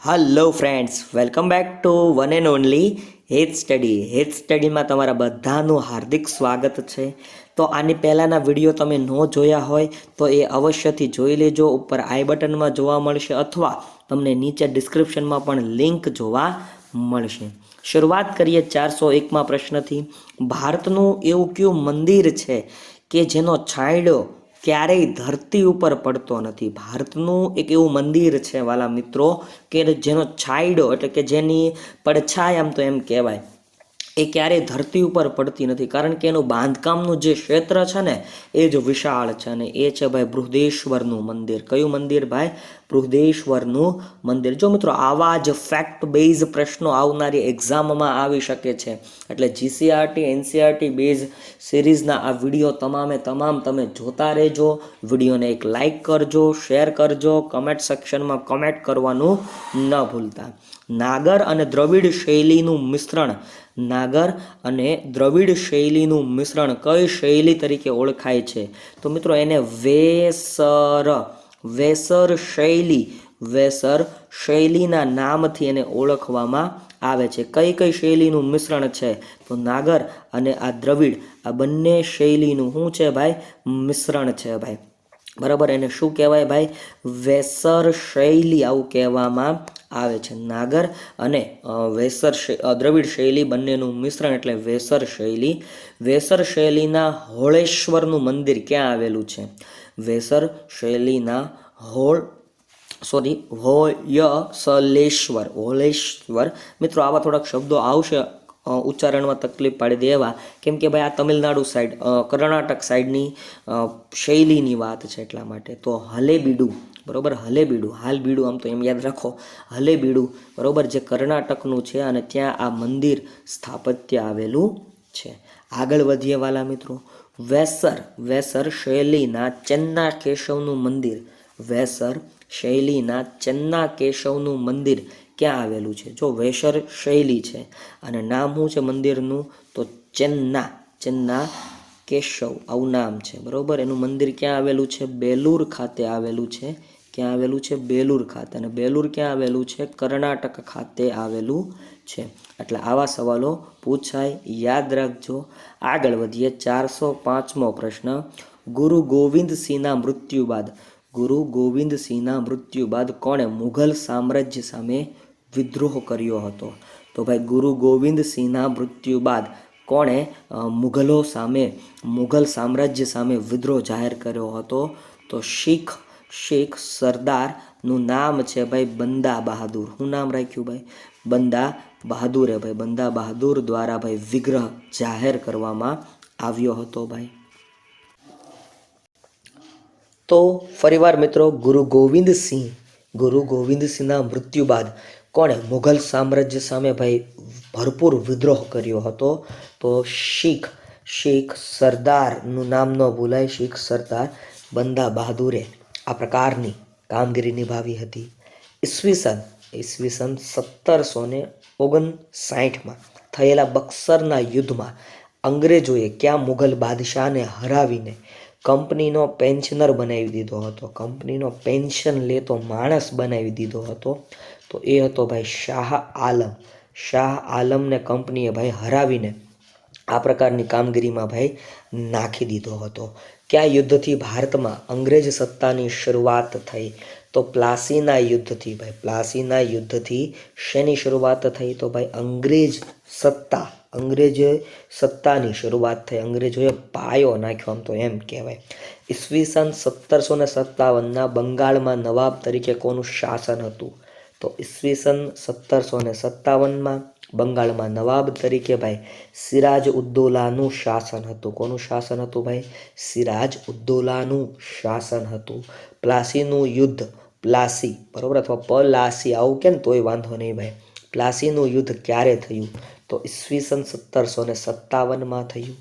Hello friends, welcome back to one and only હેત study. હેત સ્ટડીમાં તમારા બધાનું હાર્દિક સ્વાગત છે. તો આની પહેલાંના વિડીયો તમે ન જોયા હોય તો એ અવશ્યથી જોઈ લેજો. ઉપર આઈ બટનમાં જોવા મળશે અથવા તમને નીચે ડિસ્ક્રિપ્શનમાં પણ લિંક જોવા મળશે. શરૂઆત કરીએ 401માં પ્રશ્નથી. ભારતનું એવું કયું મંદિર છે કે જેનો છાંયડો ક્યારેય ધરતી ઉપર પડતો નથી? ભારતનું એક એવું મંદિર છે વાલા મિત્રો કે જેનો છાંયડો એટલે કે જેની પડછાય આમ તો એમ કહેવાય એ ક્યારેય ધરતી ઉપર પડતી નથી, કારણ કે એનું બાંધકામનું જે ક્ષેત્ર છે ને એ જ વિશાળ છે. અને એ છે ભાઈ બૃહદેશ્વરનું મંદિર. કયું મંદિર ભાઈ? બૃહદેશ્વરનું મંદિર. જો મિત્રો, આવા જ ફેક્ટ બેઝ પ્રશ્નો આવનારી એક્ઝામમાં આવી શકે છે, એટલે જીસીઆરટી એનસીઆરટી બેઝ સિરીઝના આ વિડીયો તમામે તમામ તમે જોતા રહેજો. વિડીયોને એક લાઇક કરજો, શેર કરજો, કમેન્ટ સેક્શનમાં કમેન્ટ કરવાનું ન ભૂલતા. નાગર અને દ્રવિડ શૈલીનું મિશ્રણ, નાગર અને દ્રવિડ શૈલીનું મિશ્રણ કઈ શૈલી તરીકે ઓળખાય છે? તો મિત્રો એને વેસર શૈલીના નામથી એને ઓળખવામાં આવે છે. કઈ કઈ શૈલીનું મિશ્રણ છે? તો નાગર અને આ દ્રવિડ, આ બંને શૈલીનું શું છે ભાઈ? મિશ્રણ છે ભાઈ. બરાબર, એને શું કહેવાય ભાઈ? વેસર શૈલી આવું કહેવામાં આવે છે. નાગર અને દ્રવિડ શૈલી બંનેનું મિશ્રણ એટલે વેસર શૈલી. વેસર શૈલીના હોળેશ્વરનું મંદિર ક્યાં આવેલું છે? વેસર શૈલીના હોળેશ્વર. મિત્રો, આવા થોડાક શબ્દો આવશે ઉચ્ચારણમાં તકલીફ પાડી દેવા, કેમ કે ભાઈ આ તમિલનાડુ સાઈડ, કર્ણાટક સાઈડની શૈલીની વાત છે એટલા માટે. તો હલેબીડુ, બરોબર, હાલબીડું આમ તો એમ યાદ રાખો, હલેબીડુ, બરોબર, જે કર્ણાટકનું છે અને ત્યાં આ મંદિર સ્થાપત્ય આવેલું છે. આગળ વધીએ વાલા મિત્રો. વેસર શૈલીના ચેન્ના કેશવનું મંદિર, વેસર શૈલીના ચેન્ના કેશવનું મંદિર ક્યાં આવેલું છે? જો વેસર શૈલી છે અને નામ શું છે મંદિરનું? તો ચેન્ના કેશવ આવું નામ છે, બરોબર. એનું મંદિર ક્યાં આવેલું છે? બેલુર ખાતે આવેલું છે. ક્યાં આવેલું છે? બેલુર ખાતે. અને બેલુર ક્યાં આવેલું છે? કર્ણાટક ખાતે આવેલું છે. એટલે આવા સવાલો પૂછાય, યાદ રાખજો. આગળ વધીએ 405મો પ્રશ્ન. ગુરુ ગોવિંદસિંહના મૃત્યુ બાદ કોણે મુઘલ સામ્રાજ્ય સામે વિદ્રોહ કર્યો હતો? તો ભાઈ ગુરુ ગોવિંદસિંહના મૃત્યુ બાદ કોણે મુઘલ સામ્રાજ્ય સામે વિદ્રોહ જાહેર કર્યો હતો? તો શીખ સરદારનું નામ છે ભાઈ બંદા બહાદુર. શું નામ રાખ્યું ભાઈ? બંદા બહાદુરે ભાઈ. બંદા બહાદુર દ્વારા ભાઈ વિગ્રહ જાહેર કરવામાં આવ્યો હતો ભાઈ. તો ફરીવાર મિત્રો, ગુરુ ગોવિંદસિંહના મૃત્યુ બાદ કોણે મુઘલ સામ્રાજ્ય સામે ભાઈ ભરપૂર વિદ્રોહ કર્યો હતો? તો શીખ સરદારનું નામ ન ભૂલાય, શીખ સરદાર બંદા બહાદુરે આ પ્રકારની કામગીરી નિભાવી હતી. ઈસવીસન 1759માં થયેલા બક્સરના યુદ્ધમાં અંગ્રેજોએ ક્યાં મુઘલ બાદશાહને હરાવીને કંપનીનો પેન્શનર બનાવી દીધો હતો? કંપનીનો પેન્શન લેતો માણસ બનાવી દીધો હતો. તો એ હતો ભાઈ શાહ આલમને કંપનીએ ભાઈ હરાવીને આ પ્રકારની કામગીરીમાં ભાઈ નાખી દીધો હતો. કયા યુદ્ધથી ભારતમાં અંગ્રેજ સત્તાની શરૂઆત થઈ? તો પ્લાસીના યુદ્ધથી ભાઈ. પ્લાસીના યુદ્ધથી શેની શરૂઆત થઈ? તો ભાઈ અંગ્રેજ સત્તાની શરૂઆત થઈ. અંગ્રેજોએ પાયો નાખ્યો આમ તો એમ કહેવાય. ઈસવીસન 1757ના બંગાળમાં નવાબ તરીકે કોનું શાસન હતું? તો ઈસવીસન 1757માં બંગાળમાં નવાબ તરીકે ભાઈ સિરાજ ઉદ્દૌલાનું શાસન હતું. કોનું શાસન હતું ભાઈ? સિરાજ ઉદ્દૌલાનું શાસન હતું. પ્લાસીનું યુદ્ધ, પ્લાસી બરોબર, અથવા પલાસી આવું કે ને તોય વાંધો નહીં ભાઈ. પ્લાસીનું યુદ્ધ ક્યારે થયું? તો ઈસવીસન 1757માં થયું.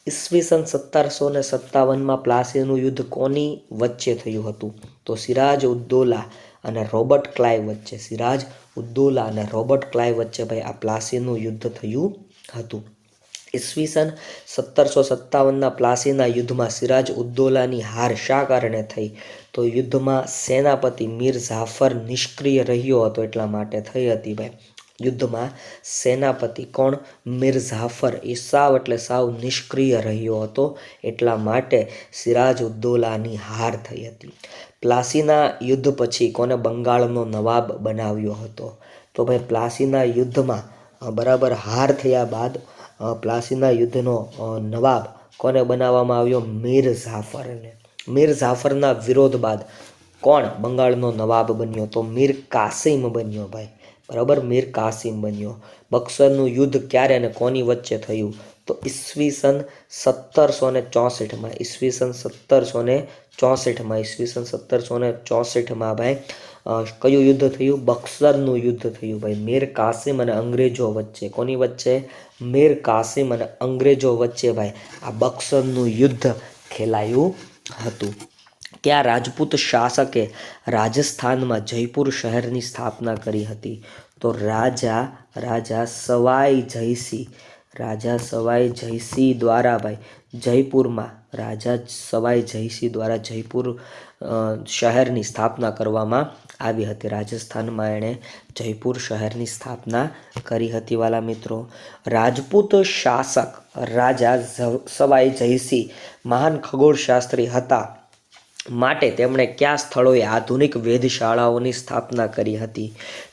ઈસવીસન 1757માં પ્લાસીનું યુદ્ધ કોની વચ્ચે થયું હતું? તો સિરાજ ઉદ્દૌલા અને રોબર્ટ ક્લાઇવ વચ્ચે. સિરાજ ઉદ્દૌલા અને રોબર્ટ ક્લાઇવ વચ્ચે ભાઈ આ પ્લાસીનું યુદ્ધ થયું હતું. ઈસવીસન 1757ના પ્લાસીના યુદ્ધમાં સિરાજ ઉદ્દૌલાની હાર શા કારણે થઈ? તો યુદ્ધમાં સેનાપતિ મીર જાફર નિષ્ક્રિય રહ્યો હતો એટલા માટે થઈ હતી ભાઈ. યુદ્ધમાં સેનાપતિ કોણ? મીર જાફર એ સાવ એટલે સાવ નિષ્ક્રિય રહ્યો હતો એટલા માટે સિરાજ ઉદ્દૌલાની હાર થઈ હતી. પ્લાસીના યુદ્ધ પછી કોને બંગાળનો નવાબ બનાવ્યો હતો? તો ભાઈ પ્લાસીના યુદ્ધમાં બરાબર હાર થયા બાદ પ્લાસીના યુદ્ધનો નવાબ કોને બનાવવામાં આવ્યો? મીર જાફરને. મીર જાફરના વિરોધ બાદ કોણ બંગાળનો નવાબ બન્યો? તો મીર કાસિમ બન્યો ભાઈ. બરાબર, મીર કાસિમ બન્યો. બક્સરનું યુદ્ધ ક્યારે અને કોની વચ્ચે થયું? તો ઈસવીસન 1764માં. ઈસવીસન 1764માં. ઈસવીસન 1764માં ભાઈ કયું યુદ્ધ થયું? બક્સરનું યુદ્ધ થયું ભાઈ. મીર કાસિમ અને અંગ્રેજો વચ્ચે. કોની વચ્ચે? મીર કાસિમ અને અંગ્રેજો વચ્ચે ભાઈ આ બક્સરનું યુદ્ધ ખેલાયું હતું. કયા રાજપૂત શાસકે રાજસ્થાનમાં જયપુર શહેરની સ્થાપના કરી હતી? તો રાજા સવાઈ જયસિંહ. રાજા સવાઈ જયસિંહ દ્વારા ભાઈ જયપુરમાં રાજા સવાઈ જયસિંહ દ્વારા જયપુર શહેરની સ્થાપના કરવામાં આવી હતી. રાજસ્થાનમાં એણે જયપુર શહેરની સ્થાપના કરી હતી વાલા મિત્રો. રાજપૂત શાસક રાજા સવાઈ જયસિંહ મહાન ખગોળશાસ્ત્રી હતા માટે તેમણે કયા સ્થળોએ આધુનિક વેધશાળાઓની સ્થાપના કરી હતી?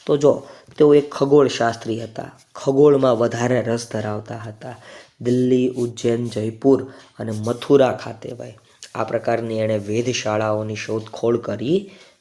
તો જો તેઓ એક ખગોળશાસ્ત્રી હતા, ખગોળમાં વધારે રસ ધરાવતા હતા. દિલ્હી, ઉજ્જૈન, જયપુર અને મથુરા ખાતે ભાઈ આ પ્રકારની એણે વેધશાળાઓની શોધખોળ કરી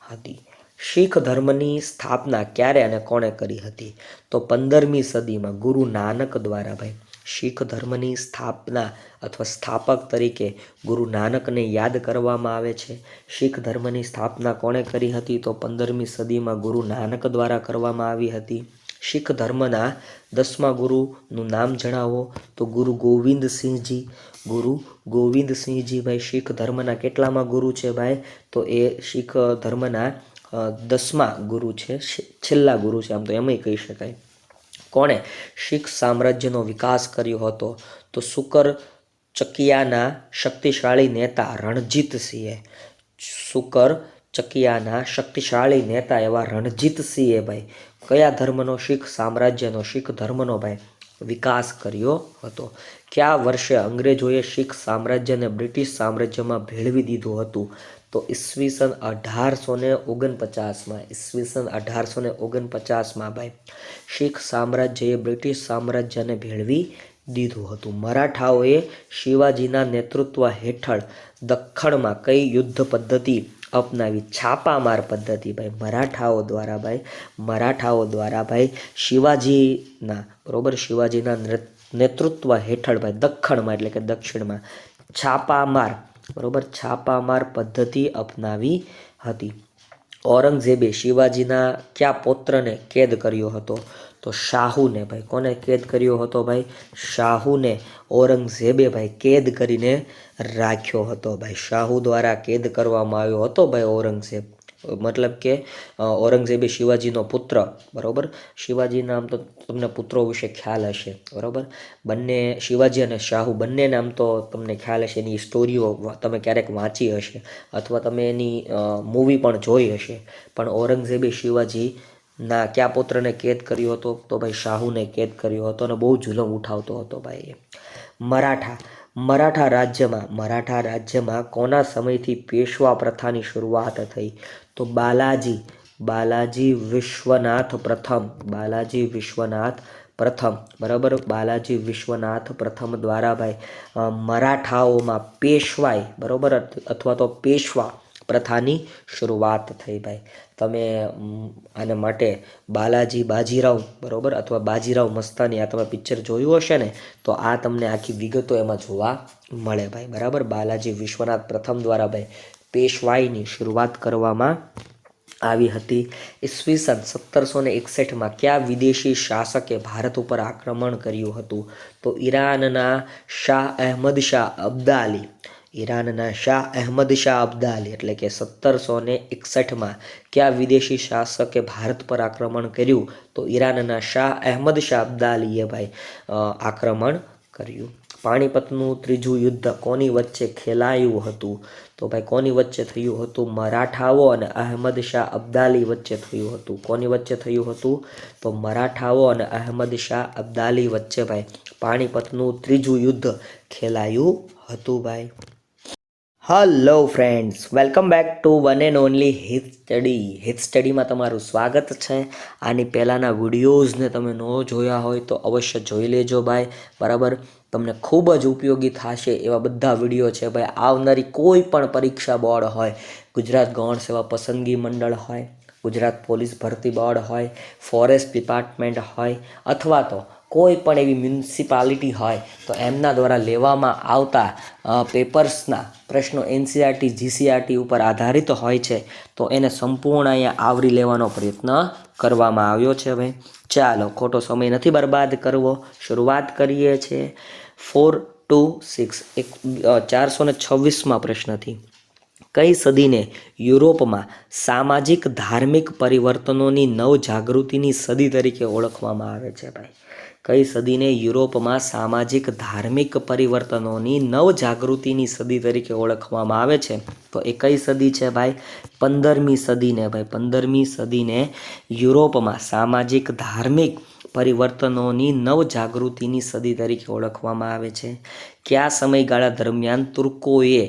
હતી. શીખ ધર્મની સ્થાપના ક્યારે અને કોણે કરી હતી? તો 15મી સદીમાં ગુરુ નાનક દ્વારા ભાઈ. શીખ ધર્મની સ્થાપના અથવા સ્થાપક તરીકે ગુરુ નાનકને યાદ કરવામાં આવે છે. શીખ ધર્મની સ્થાપના કોણે કરી હતી? તો 15મી સદીમાં ગુરુ નાનક દ્વારા કરવામાં આવી હતી. શીખ ધર્મના 10મા ગુરુનું નામ જણાવો. તો ગુરુ ગોવિંદસિંહજી. ગુરુ ગોવિંદસિંહજી ભાઈ શીખ ધર્મના કેટલામાં ગુરુ છે ભાઈ? તો એ શીખ ધર્મના 10મા ગુરુ છે, છેલ્લા ગુરુ છે, આમ તો એમય કહી શકાય. કોણે શીખ સામ્રાજ્યનો વિકાસ કર્યો હતો? તો સુકર ચકિયાના શક્તિશાળી નેતા રણજીતસિંહે. સુકર ચકિયાના શક્તિશાળી નેતા એવા રણજીતસિંહે ભાઈ કયા ધર્મનો? શીખ સામ્રાજ્યનો, શીખ ધર્મનો ભાઈ વિકાસ કર્યો હતો. કયા વર્ષે અંગ્રેજોએ શીખ સામ્રાજ્યને બ્રિટિશ સામ્રાજ્યમાં ભેળવી દીધું હતું? તો ઈસવીસન 1849માં. ઈસવીસન 1849માં ભાઈ શીખ સામ્રાજ્યએ બ્રિટિશ સામ્રાજ્યને ભેળવી દીધું હતું. મરાઠાઓએ શિવાજીના નેતૃત્વ હેઠળ દખ્ખણમાં કઈ યુદ્ધ પદ્ધતિ અપનાવી? છાપામાર પદ્ધતિ ભાઈ. મરાઠાઓ દ્વારા ભાઈ શિવાજીના બરોબર શિવાજીના નેતૃત્વ હેઠળ ભાઈ દખ્ખણમાં એટલે કે દક્ષિણમાં છાપામાર બરોબર છાપામાર પદ્ધતિ અપનાવી હતી. ઔરંગઝેબે શિવાજીના કયા પૌત્રને કેદ કર્યો હતો? તો શાહુને ભાઈ. કોને કેદ કર્યો હતો ભાઈ? શાહુને ઔરંગઝેબે ભાઈ કેદ કરીને રાખ્યો હતો ભાઈ. શાહુ દ્વારા કેદ કરવામાં આવ્યો હતો ભાઈ ઔરંગઝેબ. મતલબ કે ઔરંગઝેબે શિવાજીનો પુત્ર બરોબર. શિવાજીના આમ તો તમને પુત્રો વિશે ખ્યાલ હશે બરોબર. બંને શિવાજી અને શાહુ બંનેને આમ તો તમને ખ્યાલ હશે, એની સ્ટોરીઓ તમે ક્યારેક વાંચી હશે અથવા તમે એની મૂવી પણ જોઈ હશે. પણ ઔરંગઝેબે શિવાજીના કયા પુત્રને કેદ કર્યો હતો? તો ભાઈ શાહુને કેદ કર્યો હતો અને બહુ જુલમ ઉઠાવતો હતો ભાઈ. મરાઠા રાજ્યમાં કોના સમયથી પેશવા પ્રથાની શરૂઆત થઈ? તો બાલાજી વિશ્વનાથ પ્રથમ. બાલાજી વિશ્વનાથ પ્રથમ બરાબર. બાલાજી વિશ્વનાથ પ્રથમ દ્વારા ભાઈ મરાઠાઓમાં પેશવાઈ બરાબર અથવા તો પેશવા પ્રથાની શરૂઆત થઈ ભાઈ. તમે આને માટે બાલાજી બાજીરાવ બરાબર અથવા બાજીરાવ મસ્તાની આ તમે પિક્ચર જોયું હશે ને, તો આ તમને આખી વિગતો એમાં જોવા મળે ભાઈ બરાબર. બાલાજી વિશ્વનાથ પ્રથમ દ્વારા ભાઈ પેશવાઈની શરૂઆત કરવામાં આવી હતી. ઈસવીસન 1761માં કયા વિદેશી શાસકે ભારત ઉપર આક્રમણ કર્યું હતું? તો ઈરાનના શાહ અહેમદ શાહ અબ્દાલી. ઈરાનના શાહ અહેમદ શાહ અબ્દાલી એટલે કે 1761માં કયા વિદેશી શાસકે ભારત પર આક્રમણ કર્યું? તો ઈરાનના શાહ અહેમદ શાહ અબ્દાલીએ ભાઈ આક્રમણ કર્યું. પાણીપતનું ત્રીજું યુદ્ધ કોની વચ્ચે ખેલાયું હતું? તો ભાઈ કોની વચ્ચે થયું હતું? મરાઠાઓ અને અહેમદ શાહ અબ્દાલી વચ્ચે થયું હતું. કોની વચ્ચે થયું હતું? તો મરાઠાઓ અને અહેમદ શાહ અબ્દાલી વચ્ચે ભાઈ પાણીપતનું ત્રીજું યુદ્ધ ખેલાયું હતું ભાઈ. Hello friends, welcome back to one and only હિત સ્ટડી. હિત સ્ટડીમાં તમારું સ્વાગત છે. આની પહેલાંના વિડીયોઝને તમે ન જોયા હોય તો અવશ્ય જોઈ લેજો ભાઈ, બરાબર. તમને ખૂબ જ ઉપયોગી થશે એવા બધા વિડીયો છે ભાઈ. આવનારી કોઈ પણ પરીક્ષા બોર્ડ હોય, ગુજરાત ગૌણ સેવા પસંદગી મંડળ હોય, ગુજરાત પોલીસ ભરતી બોર્ડ હોય, ફોરેસ્ટ ડિપાર્ટમેન્ટ હોય, અથવા તો કોઈ પણ એવી મ્યુનિસિપાલિટી હોય તો એમના દ્વારા લેવામાં આવતા પેપર્સના પ્રશ્નો NCERT GCERT ઉપર આધારિત હોય છે, તો એને સંપૂર્ણ અહીંયા આવરી લેવાનો પ્રયત્ન કરવામાં આવ્યો છે ભાઈ. ચાલો ખોટો સમય નથી બરબાદ કરવો, શરૂઆત કરીએ છીએ. 4 to 6 એક 426માં પ્રશ્નથી. કઈ સદીને યુરોપમાં સામાજિક ધાર્મિક પરિવર્તનોની નવજાગૃતિની સદી તરીકે ઓળખવામાં આવે છે ભાઈ? કઈ સદીને યુરોપમાં સામાજિક ધાર્મિક પરિવર્તનોની નવજાગૃતિની સદી તરીકે ઓળખવામાં આવે છે? તો એ કઈ સદી છે ભાઈ? 15મી સદીને ભાઈ. 15મી સદીને યુરોપમાં સામાજિક ધાર્મિક પરિવર્તનોની નવજાગૃતિની સદી તરીકે ઓળખવામાં આવે છે. કયા સમયગાળા દરમિયાન તુર્કોએ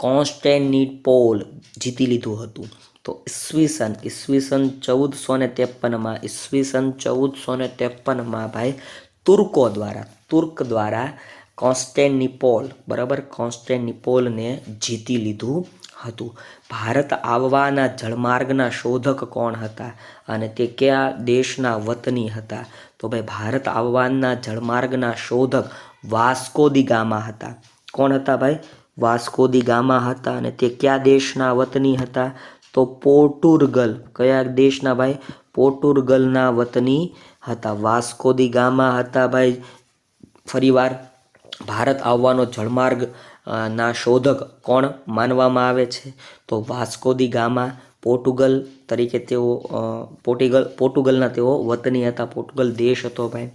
કોન્સ્ટેન્ટિનોપલ જીતી લીધું હતું? તો ઈસવીસન 1453માં. ઈસવીસન 1453માં ભાઈ તુર્ક દ્વારા કોન્સ્ટેન્ટિનોપલ, બરાબર, કોન્સ્ટેન્ટિનોપલને જીતી લીધું હતું. ભારત આવવાના જળમાર્ગના શોધક કોણ હતા અને તે કયા દેશના વતની હતા? તો ભાઈ ભારત આવવાના જળમાર્ગના શોધક વાસ્કો દી ગામા હતા. કોણ હતા ભાઈ? વાસ્કો દી ગામા હતા. અને તે કયા દેશના વતની હતા? તો પોર્ટુગલ. કયા દેશના ભાઈ? પોર્ટુગલના વતની હતા. વાસ્કો દી ગામા હતા ભાઈ. ફરીવાર, ભારત આવવાનો જળમાર્ગ ના શોધક કોણ માનવામાં આવે છે? તો વાસ્કો દી ગામા. પોર્ટુગલ તરીકે તેઓ પોર્ટુગલના તેઓ વતની હતા. પોર્ટુગલ દેશ હતો ભાઈ.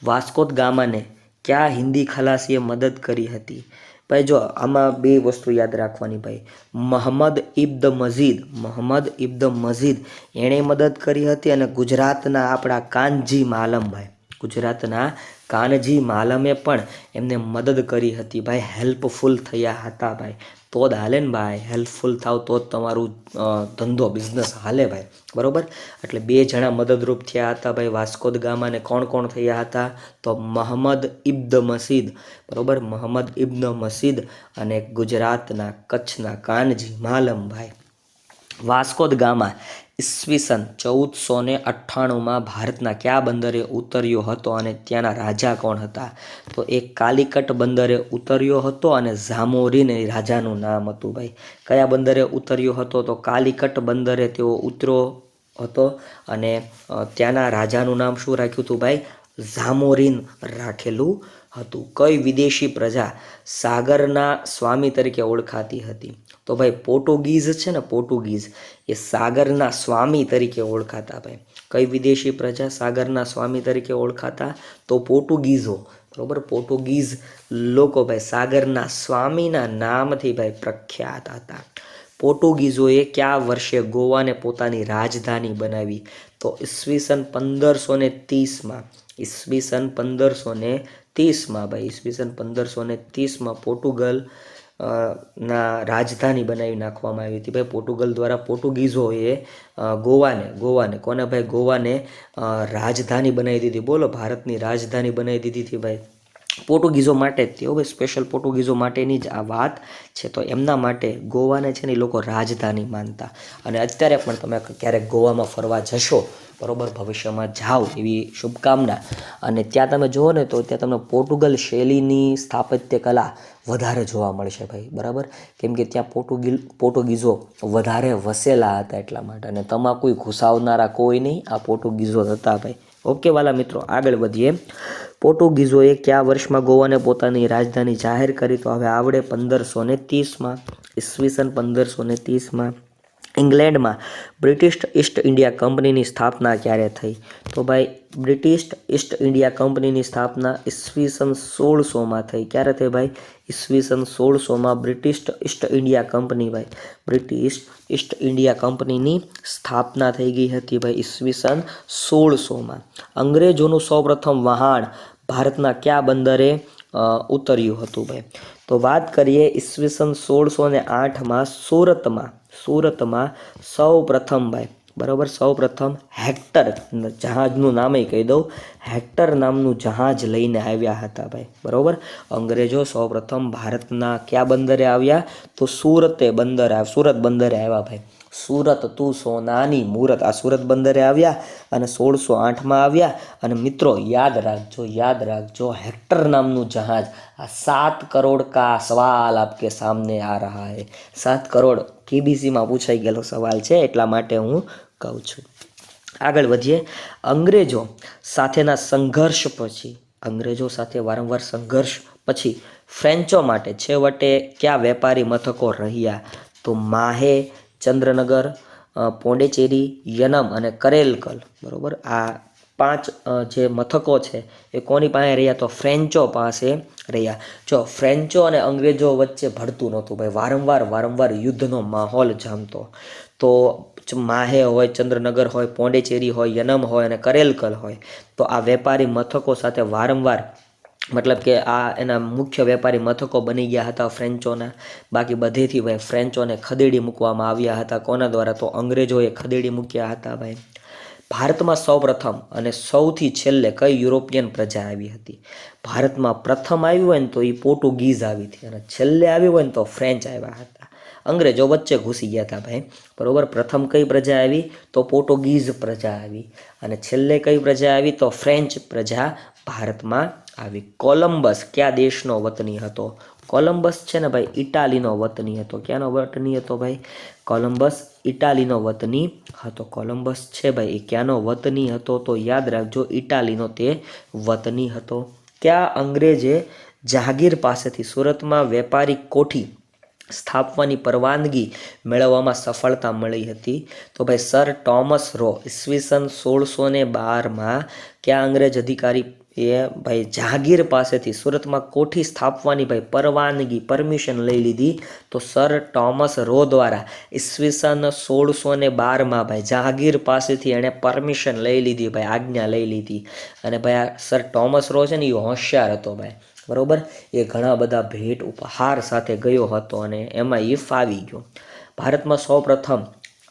વાસ્કો દ ગામાને કયા હિન્દી ખલાસીએ મદદ કરી હતી? ભાઈ જો આમાં બે વસ્તુ યાદ રાખવાની ભાઈ. મોહમ્મદ ઇબ્ન મજીદ એણે મદદ કરી હતી, અને ગુજરાતના આપણા કાનજી માલમ ભાઈ, ગુજરાતના કાનજી માલમે પણ એમને મદદ કરી હતી ભાઈ. હેલ્પફુલ થયા હતા ભાઈ. તો જ હાલે ને ભાઈ. હેલ્પફુલ થાવ તો જ તમારું ધંધો બિઝનેસ હાલે ભાઈ, બરાબર. એટલે બે જણા મદદરૂપ થયા હતા ભાઈ વાસ્કો દ ગામાને. કોણ થયા હતા? તો મોહમ્મદ ઇબ્ન મજીદ, બરાબર, મોહમ્મદ ઇબ્ન મજીદ, અને ગુજરાતના કચ્છના કાનજી માલમ ભાઈ. વાસ્કો દ ગામા ઈસવીસન 1498માં ભારતના કયા બંદરે ઉતર્યો હતો અને ત્યાંના રાજા કોણ હતા? તો એ કાલિકટ બંદરે ઉતર્યો હતો, અને ઝામોરીન રાજાનું નામ હતું ભાઈ. કયા બંદરે ઉતર્યો હતો? તો કાલિકટ બંદરે તેઓ ઉતર્યો હતો, અને ત્યાંના રાજાનું નામ શું રાખ્યું હતું ભાઈ? ઝામોરીન રાખેલું હતું. કઈ વિદેશી પ્રજા સાગરના સ્વામી તરીકે ઓળખાતી હતી? તો ભાઈ પોર્ટુગીઝ છે ને, પોર્ટુગીઝ એ સાગરના સ્વામી તરીકે ઓળખાતા ભાઈ. કઈ વિદેશી પ્રજા સાગરના સ્વામી તરીકે ઓળખાતા? તો પોર્ટુગીઝો, બરાબર. પોર્ટુગીઝ લોકો ભાઈ સાગરના સ્વામીના નામથી ભાઈ પ્રખ્યાત હતા. પોર્ટુગીઝોએ કયા વર્ષે ગોવાને પોતાની રાજધાની બનાવી? તો ઈસવીસન 1530માં. ઈસવીસન 1530માં ભાઈ. ઈસવીસન 1530માં પોર્ટુગલ ના રાજધાની બનાવી નાખવામાં આવી હતી ભાઈ. પોર્ટુગલ દ્વારા પોર્ટુગીઝોએ ગોવાને કોને ભાઈ? ગોવાને રાજધાની બનાવી દીધી. બોલો, ભારતની રાજધાની બનાવી દીધી હતી ભાઈ. પોર્ટુગીઝો માટે જ તેઓ ભાઈ, સ્પેશિયલ પોર્ટુગીઝો માટેની જ આ વાત છે. તો એમના માટે ગોવાને છે ને એ લોકો રાજધાની માનતા. અને અત્યારે પણ તમે ક્યારેક ગોવામાં ફરવા જશો, બરાબર, ભવિષ્યમાં જાઓ એવી શુભકામના. અને ત્યાં તમે જુઓ ને તો ત્યાં તમને પોર્ટુગલ શૈલીની સ્થાપત્ય કલા વધારે જોવા મળશે ભાઈ, બરાબર. કેમ કે ત્યાં પોર્ટુગીઝો વધારે વસેલા હતા એટલા માટે. અને તમાકુ ઘુસાવનારા કોઈ નહીં, આ પોર્ટુગીઝો હતા ભાઈ. ઓકે વાલા મિત્રો, આગળ વધીએ. પોર્ટુગીઝોએ કયા વર્ષમાં ગોવાને પોતાની રાજધાની જાહેર કરી? તો હવે આવડે 1530માં. ઈસવીસન 1530માં. ઇંગ્લેન્ડમાં બ્રિટિશ ઈસ્ટ ઇન્ડિયા કંપનીની સ્થાપના ક્યારે થઈ? તો ભાઈ બ્રિટિશ ઈસ્ટ ઇન્ડિયા કંપનીની સ્થાપના ઈસવીસન 1600માં થઈ. ક્યારે થઈ ભાઈ? ઈસવીસન 1600માં બ્રિટિશ ઈસ્ટ ઇન્ડિયા કંપની ભાઈ બ્રિટિશ ઈસ્ટ ઇન્ડિયા કંપનીની સ્થાપના થઈ ગઈ હતી ભાઈ ઈસવીસન 1600માં. અંગ્રેજોનું સૌપ્રથમ વહાણ ભારતના કયા બંદરે ઉતર્યું હતું ભાઈ? તો વાત કરીએ ઈસવીસન 1608માં સુરતમાં સૌ પ્રથમ ભાઈ બરાબર સૌ પ્રથમ હેક્ટર જહાજનું નામે કહી દઉં, હેક્ટર નામનું જહાજ લઈને આવ્યા હતા ભાઈ બરાબર. અંગ્રેજો સૌ પ્રથમ ભારતના કયા બંદરે આવ્યા? તો સુરત બંદરે આવ્યા ભાઈ. સુરત તું સોનાની મૂરત, આ સુરત બંદરે આવ્યા અને 1608માં આવ્યા. અને મિત્રો યાદ રાખજો હેક્ટર નામનું જહાજ. આ 7 કરોડ કા સવાલ આપકે સામને આ રહા હૈ. 7 કરોડ KBCમાં પૂછાઈ ગયેલો સવાલ છે, એટલા માટે હું કહું છું. આગળ વધીએ. અંગ્રેજો સાથે વારંવાર સંઘર્ષ પછી ફ્રેન્ચો માટે છેવટે કયા વેપારી મથકો રહ્યા? તો માહે, ચંદ્રનગર, પોંડેચેરી, યનમ અને કરેલકલ બરાબર. આ 5 જે મથકો છે એ કોની પાસે રહ્યા? તો ફ્રેન્ચો પાસે રહ્યા. જો ફ્રેન્ચો અને અંગ્રેજો વચ્ચે ભળતું નહોતું ભાઈ, વારંવાર યુદ્ધનો માહોલ જામતો. તો માહે હોય, ચંદ્રનગર હોય, પોંડેચેરી હોય, યનમ હોય અને કરેલકલ હોય, તો આ વેપારી મથકો સાથે વારંવાર મતલબ કે આ એના મુખ્ય વેપારી મથકો બની ગયા હતા ફ્રેન્ચોના. બાકી બધેથી ભાઈ ફ્રેન્ચોને ખદેડી મૂકવામાં આવ્યા હતા. કોના દ્વારા? તો અંગ્રેજોએ ખદેડી મૂક્યા હતા ભાઈ. ભારતમાં સૌપ્રથમ અને સૌથી છેલ્લે કઈ યુરોપિયન પ્રજા આવી હતી? ભારતમાં પ્રથમ આવ્યું હોય ને તો એ પોર્ટુગીઝ આવી હતી અને છેલ્લે આવ્યું હોય ને તો ફ્રેન્ચ આવ્યા હતા. અંગ્રેજો વચ્ચે ઘૂસી ગયા હતા ભાઈ બરાબર. પ્રથમ કઈ પ્રજા આવી? તો પોર્ટુગીઝ પ્રજા આવી અને છેલ્લે કઈ પ્રજા આવી? તો ફ્રેન્ચ પ્રજા ભારતમાં આવી. કોલંબસ કયા દેશનો વતની હતો? કોલંબસ છે ને ભાઈ ઇટાલીનો વતની હતો. ક્યાંનો વતની હતો ભાઈ? કોલંબસ ઇટાલીનો વતની હતો. કોલંબસ છે ભાઈ એ ક્યાંનો વતની હતો? તો યાદ રાખજો ઇટાલીનો તે વતની હતો. ત્યાં અંગ્રેજે જહાંગીર પાસેથી સુરતમાં વેપારી કોઠી સ્થાપવાની પરવાનગી મેળવવામાં સફળતા મળી હતી. તો ભાઈ સર ટોમસ રો ઈસવીસન 1612માં કયા અંગ્રેજ અધિકારી એ ભાઈ જહાંગીર પાસેથી સુરતમાં કોઠી સ્થાપવાની ભાઈ પરમિશન લઈ લીધી? તો સર ટોમસ રો દ્વારા ઈસવીસન 1612માં ભાઈ જહાંગીર પાસેથી એણે પરમિશન લઈ લીધી ભાઈ, આજ્ઞા લઈ લીધી. અને ભાઈ આ સર ટોમસ રો છે ને એ હોશિયાર હતો ભાઈ બરાબર. એ ઘણા બધા ભેટ ઉપહાર સાથે ગયો હતો અને એમાં એ ફાવી ગયો. ભારતમાં સૌપ્રથમ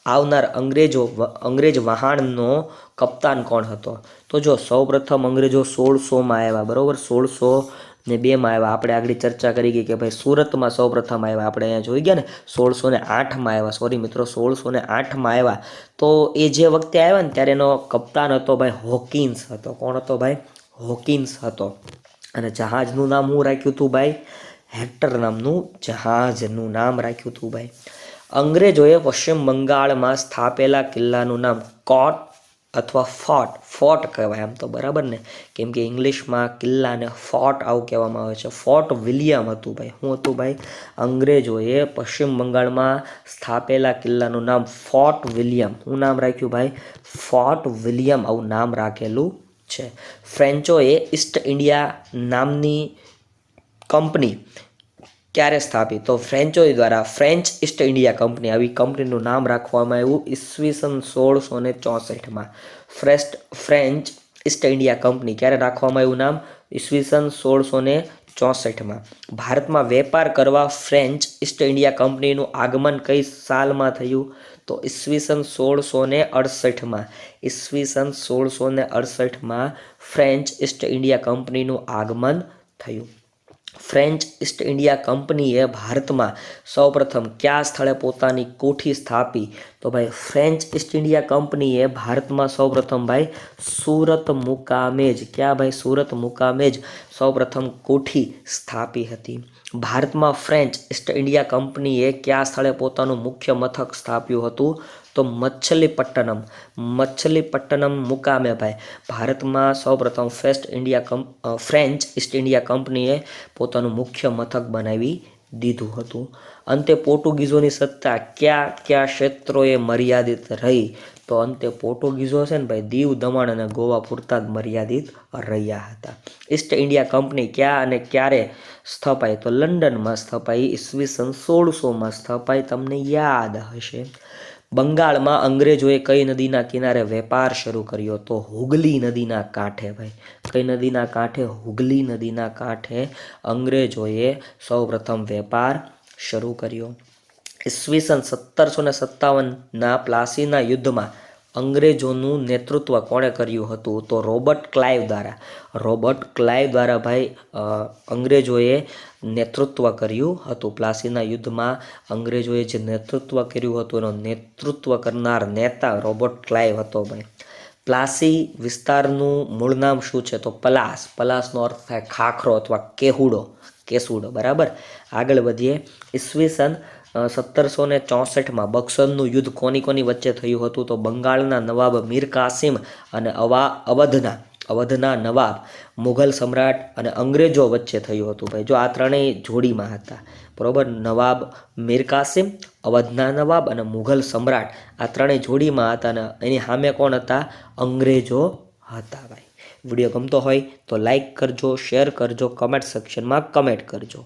આવનાર અંગ્રેજ વહાણનો કપ્તાન કોણ હતો? તો જો સૌપ્રથમ અંગ્રેજો 1600માં આવ્યા બરાબર. 1602માં આવ્યા. આપણે આગળ ચર્ચા કરી ગઈ કે ભાઈ સુરતમાં સૌપ્રથમ આવ્યા. આપણે અહીંયા જોઈ ગયા ને 1608માં આવ્યા. સોરી મિત્રો 1608માં આવ્યા. તો એ જે વખતે આવ્યા ને ત્યારે એનો કપ્તાન હતો ભાઈ હોકિન્સ હતો. કોણ હતો ભાઈ? હોકિન્સ હતો. અને જહાજનું નામ શું રાખ્યું હતું ભાઈ? હેક્ટર નામનું જહાજનું નામ રાખ્યું હતું ભાઈ. અંગ્રેજોએ પશ્ચિમ બંગાળમાં સ્થાપેલા કિલ્લાનું નામ કોટ અથવા ફોર્ટ કહેવાય આમ તો બરાબર ને, કેમ કે ઇંગ્લિશમાં કિલ્લાને ફોર્ટ આવું કહેવામાં આવે છે. ફોર્ટ વિલિયમ હતું ભાઈ. શું હતું ભાઈ? અંગ્રેજોએ પશ્ચિમ બંગાળમાં સ્થાપેલા કિલ્લાનું નામ ફોર્ટ વિલિયમ. શું નામ રાખ્યું ભાઈ? ફોર્ટ વિલિયમ આવું નામ રાખેલું છે. ફ્રેન્ચોએ ઈસ્ટ ઇન્ડિયા નામની કંપની ક્યારે સ્થાપી? તો ફ્રેન્ચો દ્વારા ફ્રેન્ચ ઈસ્ટ ઇન્ડિયા કંપની, આવી કંપનીનું નામ રાખવામાં આવ્યું ઈસવીસન 1664માં. ફ્રેન્ચ ઈસ્ટ ઇન્ડિયા કંપની ક્યારે રાખવામાં આવ્યું નામ? ઈસવીસન 1664માં. ભારતમાં વેપાર કરવા ફ્રેન્ચ ઈસ્ટ ઇન્ડિયા કંપનીનું આગમન કઈ સાલમાં થયું? તો ઈસવીસન 1668માં. ઈસવીસન 1668માં ફ્રેન્ચ ઈસ્ટ ઇન્ડિયા કંપનીનું આગમન થયું. ફ્રેન્ચ ઈસ્ટ ઇન્ડિયા કંપનીએ ભારતમાં સૌપ્રથમ કયા સ્થળે પોતાની કોઠી સ્થાપી? તો ભાઈ ફ્રેન્ચ ઈસ્ટ ઇન્ડિયા કંપનીએ ભારતમાં સૌપ્રથમ ભાઈ સુરત મુકામે જ, ક્યાં ભાઈ? સુરત મુકામે જ સૌપ્રથમ કોઠી સ્થાપી હતી. ભારતમાં ફ્રેન્ચ ઈસ્ટ ઇન્ડિયા કંપનીએ કયા સ્થળે પોતાનું મુખ્ય મથક સ્થાપ્યું હતું? તો મછલીપટ્ટનમ મુકામે ભાઈ ભારતમાં સૌપ્રથમ ફ્રેન્ચ ઈસ્ટ ઇન્ડિયા કંપનીએ પોતાનું મુખ્ય મથક બનાવી દીધું હતું. અંતે પોર્ટુગીઝોની સત્તા કયા કયા ક્ષેત્રોએ મર્યાદિત રહી? તો અંતે પોર્ટુગીઝો છે ને ભાઈ દીવ, દમણ અને ગોવા પૂરતા જ મર્યાદિત રહ્યા હતા. ઈસ્ટ ઇન્ડિયા કંપની ક્યાં અને ક્યારે સ્થપાઈ? તો લંડનમાં સ્થપાઈ. ઈસવીસન 1600માં સ્થપાઈ, તમને યાદ હશે. બંગાળમાં અંગ્રેજોએ કઈ નદીના કિનારે વેપાર શરૂ કર્યો? તો હુગલી નદીના કાંઠે ભાઈ. કઈ નદીના કાંઠે? હુગલી નદીના કાંઠે અંગ્રેજોએ સૌપ્રથમ વેપાર શરૂ કર્યો. ઈસવીસન 1757ના પ્લાસીના યુદ્ધમાં અંગ્રેજોનું નેતૃત્વ કોણે કર્યું હતું? તો રોબર્ટ ક્લાઇવ દ્વારા. રોબર્ટ ક્લાઇવ દ્વારા ભાઈ અંગ્રેજોએ નેતૃત્વ કર્યું હતું. પ્લાસીના યુદ્ધમાં અંગ્રેજોએ જે નેતૃત્વ કર્યું હતું એનો નેતૃત્વ કરનાર નેતા રોબર્ટ ક્લાઇવ હતો ભાઈ. પ્લાસી વિસ્તારનું મૂળ નામ શું છે? તો પલાસ. પલાસનો અર્થ થાય ખાખરો અથવા કેસુડો. બરાબર, આગળ વધીએ. ઈસવીસન 1764માં બક્સરનું યુદ્ધ કોની વચ્ચે થયું હતું? તો બંગાળના નવાબ મીર કાસિમ અને અવધના નવાબ મુઘલ સમ્રાટ અને અંગ્રેજો વચ્ચે થયું હતું ભાઈ. જો આ ત્રણેય જોડીમાં હતા, બરોબર. નવાબ મીર કાસિમ, અવધના નવાબ અને મુઘલ સમ્રાટ આ ત્રણેય જોડીમાં હતા અને એની સામે કોણ હતા? અંગ્રેજો હતા ભાઈ. વિડીયો ગમતો હોય તો લાઈક કરજો, શેર કરજો, કમેન્ટ સેક્શનમાં કમેન્ટ કરજો.